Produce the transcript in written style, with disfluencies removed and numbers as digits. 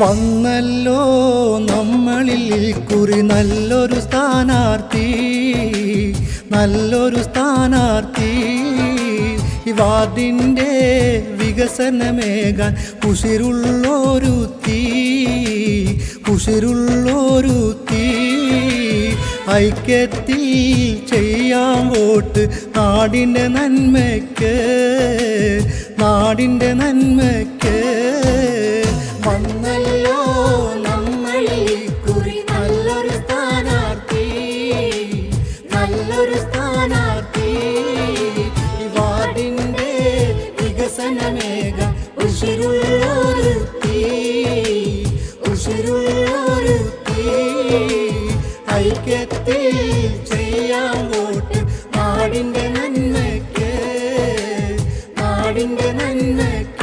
വന്നല്ലോ നമ്മളിൽ കുറി നല്ലൊരു സ്ഥാനാർത്ഥി, നല്ലൊരു സ്ഥാനാർത്ഥി. ഈ വാർഡിൻ്റെ വികസനമേകാൻ ഉശിരുള്ളൊരുത്തി, ഉശിരുള്ളൊരുത്തി. ഐക്യത്തിൽ ചെയ്യാം വോട്ട് നാടിൻ്റെ നന്മയ്ക്ക്, നാടിൻ്റെ നന്മയ്ക്ക്. വന്നല്ലോ നമ്മളിൽ കുറി നല്ലൊരു സ്ഥാനാർത്ഥി, നല്ലൊരു സ്ഥാനാർത്ഥി. വാർഡിൻ്റെ വികസനമേകാൻ ഉശിരുള്ളൊരുത്തി, ഉശിരുള്ളൊരുത്തി. ഐക്യത്തിൽ ചെയ്യാം വോട്ട് നാടിൻ്റെ നന്മയ്ക്ക്, നാടിൻ്റെ നന്മയ്ക്ക്.